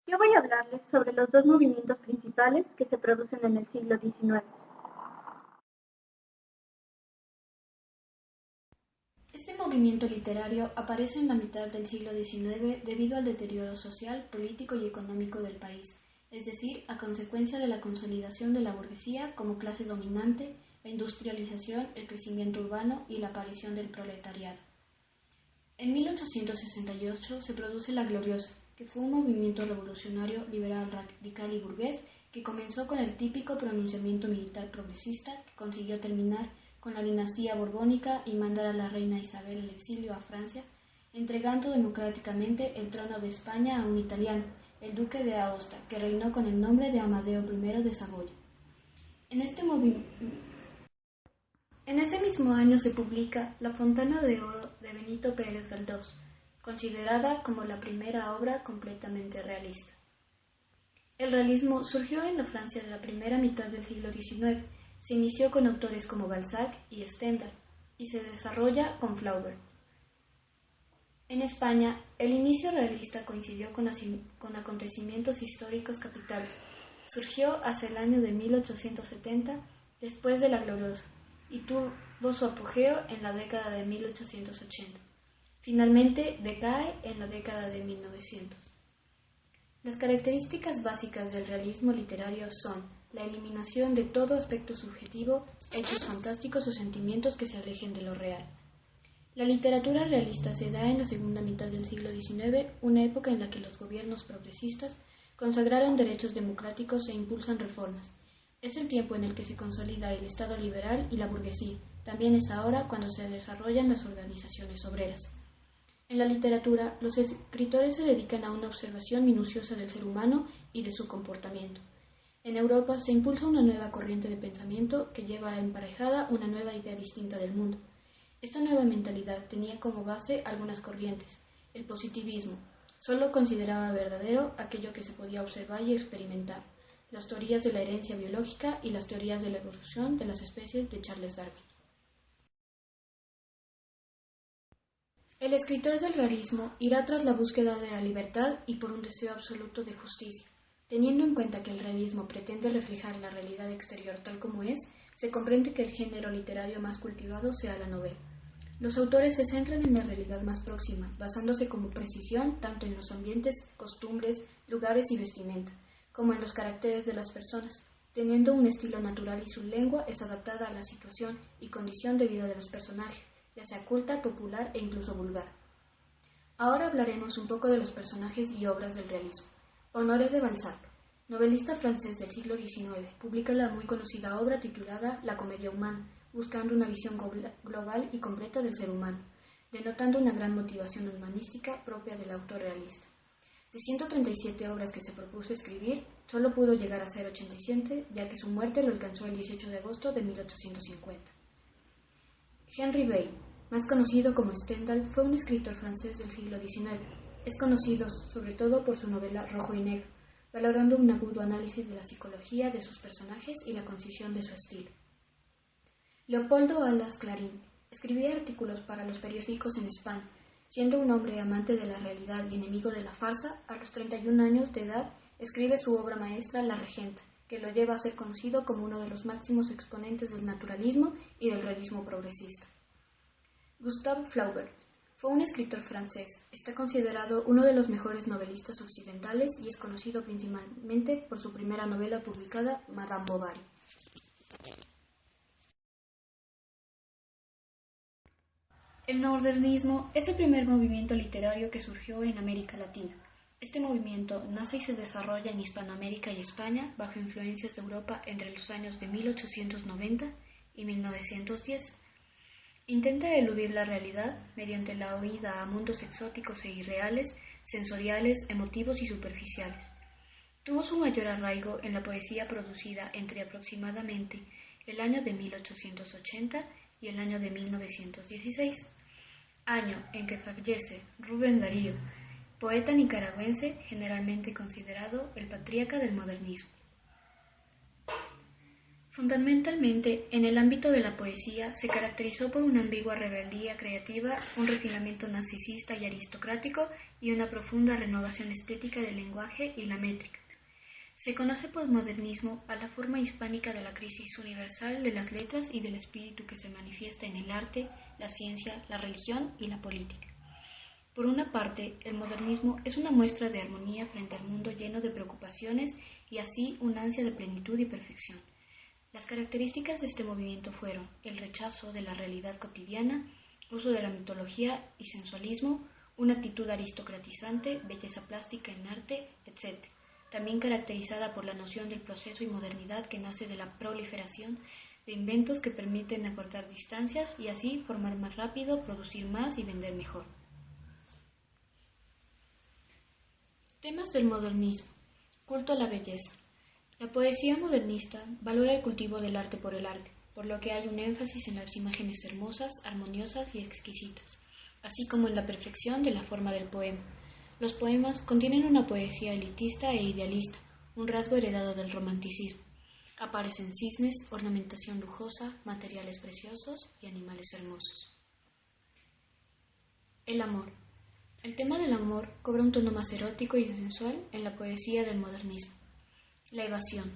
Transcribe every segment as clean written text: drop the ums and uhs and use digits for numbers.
Yo voy a hablarles sobre los dos movimientos principales que se producen en el siglo XIX. Este movimiento literario aparece en la mitad del siglo XIX debido al deterioro social, político y económico del país, es decir, a consecuencia de la consolidación de la burguesía como clase dominante, la industrialización, el crecimiento urbano y la aparición del proletariado. En 1868 se produce La Gloriosa, que fue un movimiento revolucionario, liberal, radical y burgués que comenzó con el típico pronunciamiento militar progresista que consiguió terminar con la dinastía borbónica y mandar a la reina Isabel al exilio a Francia, entregando democráticamente el trono de España a un italiano, el duque de Aosta, que reinó con el nombre de Amadeo I de Saboya. En ese mismo año se publica La Fontana de Oro de Benito Pérez Galdós, considerada como la primera obra completamente realista. El realismo surgió en la Francia de la primera mitad del siglo XIX, se inició con autores como Balzac y Stendhal, y se desarrolla con Flaubert. En España, el inicio realista coincidió con acontecimientos históricos capitales. Surgió hacia el año de 1870, después de La Gloriosa, y tuvo su apogeo en la década de 1880. Finalmente, decae en la década de 1900. Las características básicas del realismo literario son la eliminación de todo aspecto subjetivo, hechos fantásticos o sentimientos que se alejen de lo real. La literatura realista se da en la segunda mitad del siglo XIX, una época en la que los gobiernos progresistas consagraron derechos democráticos e impulsan reformas. Es el tiempo en el que se consolida el Estado liberal y la burguesía. También es ahora cuando se desarrollan las organizaciones obreras. En la literatura, los escritores se dedican a una observación minuciosa del ser humano y de su comportamiento. En Europa se impulsa una nueva corriente de pensamiento que lleva emparejada una nueva idea distinta del mundo. Esta nueva mentalidad tenía como base algunas corrientes. El positivismo solo consideraba verdadero aquello que se podía observar y experimentar. Las teorías de la herencia biológica y las teorías de la evolución de las especies de Charles Darwin. El escritor del realismo irá tras la búsqueda de la libertad y por un deseo absoluto de justicia. Teniendo en cuenta que el realismo pretende reflejar la realidad exterior tal como es, se comprende que el género literario más cultivado sea la novela. Los autores se centran en la realidad más próxima, basándose con precisión tanto en los ambientes, costumbres, lugares y vestimenta, como en los caracteres de las personas, teniendo un estilo natural y su lengua es adaptada a la situación y condición de vida de los personajes, ya sea culta, popular e incluso vulgar. Ahora hablaremos un poco de los personajes y obras del realismo. Honoré de Balzac, novelista francés del siglo XIX, publica la muy conocida obra titulada La comedia humana, buscando una visión global y completa del ser humano, denotando una gran motivación humanística propia del autor realista. De 137 obras que se propuso escribir, solo pudo llegar a ser 87, ya que su muerte lo alcanzó el 18 de agosto de 1850. Henry Bale, más conocido como Stendhal, fue un escritor francés del siglo XIX. Es conocido sobre todo por su novela Rojo y Negro, valorando un agudo análisis de la psicología de sus personajes y la concisión de su estilo. Leopoldo Alas Clarín escribía artículos para los periódicos en España. Siendo un hombre amante de la realidad y enemigo de la farsa, a los 31 años de edad escribe su obra maestra La Regenta, que lo lleva a ser conocido como uno de los máximos exponentes del naturalismo y del realismo progresista. Gustave Flaubert fue un escritor francés. Está considerado uno de los mejores novelistas occidentales y es conocido principalmente por su primera novela publicada, Madame Bovary. El modernismo es el primer movimiento literario que surgió en América Latina. Este movimiento nace y se desarrolla en Hispanoamérica y España bajo influencias de Europa entre los años de 1890 y 1910. Intenta eludir la realidad mediante la huida a mundos exóticos e irreales, sensoriales, emotivos y superficiales. Tuvo su mayor arraigo en la poesía producida entre aproximadamente el año de 1880 y el año de 1916, año en que fallece Rubén Darío, poeta nicaragüense generalmente considerado el patriarca del modernismo. Fundamentalmente, en el ámbito de la poesía, se caracterizó por una ambigua rebeldía creativa, un refinamiento narcisista y aristocrático y una profunda renovación estética del lenguaje y la métrica. Se conoce posmodernismo a la forma hispánica de la crisis universal de las letras y del espíritu que se manifiesta en el arte, la ciencia, la religión y la política. Por una parte, el modernismo es una muestra de armonía frente al mundo lleno de preocupaciones y así un ansia de plenitud y perfección. Las características de este movimiento fueron el rechazo de la realidad cotidiana, uso de la mitología y sensualismo, una actitud aristocratizante, belleza plástica en arte, etc., también caracterizada por la noción del proceso y modernidad que nace de la proliferación de inventos que permiten acortar distancias y así formar más rápido, producir más y vender mejor. Temas del modernismo. Culto a la belleza. La poesía modernista valora el cultivo del arte, por lo que hay un énfasis en las imágenes hermosas, armoniosas y exquisitas, así como en la perfección de la forma del poema. Los poemas contienen una poesía elitista e idealista, un rasgo heredado del romanticismo. Aparecen cisnes, ornamentación lujosa, materiales preciosos y animales hermosos. El amor. El tema del amor cobra un tono más erótico y sensual en la poesía del modernismo. La evasión.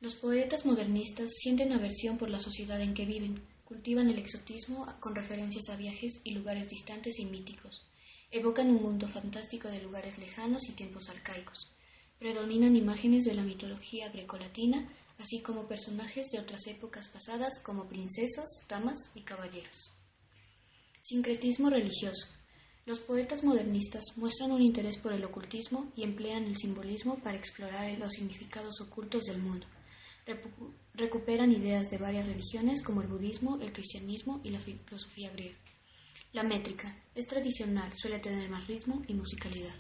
Los poetas modernistas sienten aversión por la sociedad en que viven, cultivan el exotismo con referencias a viajes y lugares distantes y míticos. Evocan un mundo fantástico de lugares lejanos y tiempos arcaicos. Predominan imágenes de la mitología grecolatina, así como personajes de otras épocas pasadas como princesas, damas y caballeros. Sincretismo religioso. Los poetas modernistas muestran un interés por el ocultismo y emplean el simbolismo para explorar los significados ocultos del mundo. Recuperan ideas de varias religiones como el budismo, el cristianismo y la filosofía griega. La métrica es tradicional, suele tener más ritmo y musicalidad.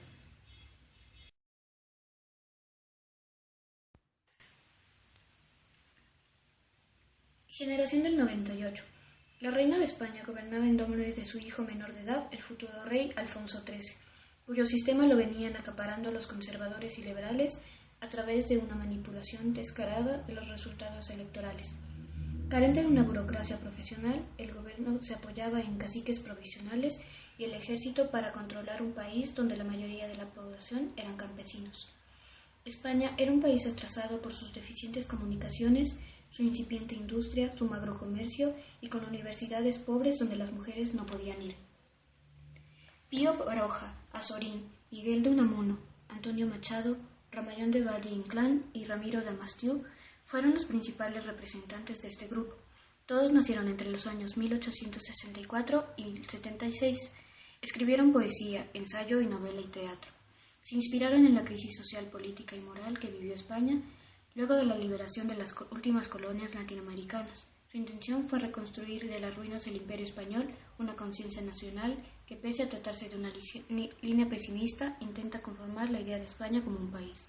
Generación del 98. La reina de España gobernaba en nombre de su hijo menor de edad, el futuro rey Alfonso XIII, cuyo sistema lo venían acaparando los conservadores y liberales a través de una manipulación descarada de los resultados electorales. Carente de una burocracia profesional, el gobierno se apoyaba en caciques provisionales y el ejército para controlar un país donde la mayoría de la población eran campesinos. España era un país atrasado por sus deficientes comunicaciones, su incipiente industria, su magro comercio y con universidades pobres donde las mujeres no podían ir. Pío Baroja, Azorín, Miguel de Unamuno, Antonio Machado, Ramallón de Valle-Inclán y Ramiro Damastiu fueron los principales representantes de este grupo. Todos nacieron entre los años 1864 y 1076. Escribieron poesía, ensayo y novela y teatro. Se inspiraron en la crisis social, política y moral que vivió España luego de la liberación de las últimas colonias latinoamericanas. Su intención fue reconstruir de las ruinas del Imperio Español una conciencia nacional que, pese a tratarse de una línea pesimista, intenta conformar la idea de España como un país.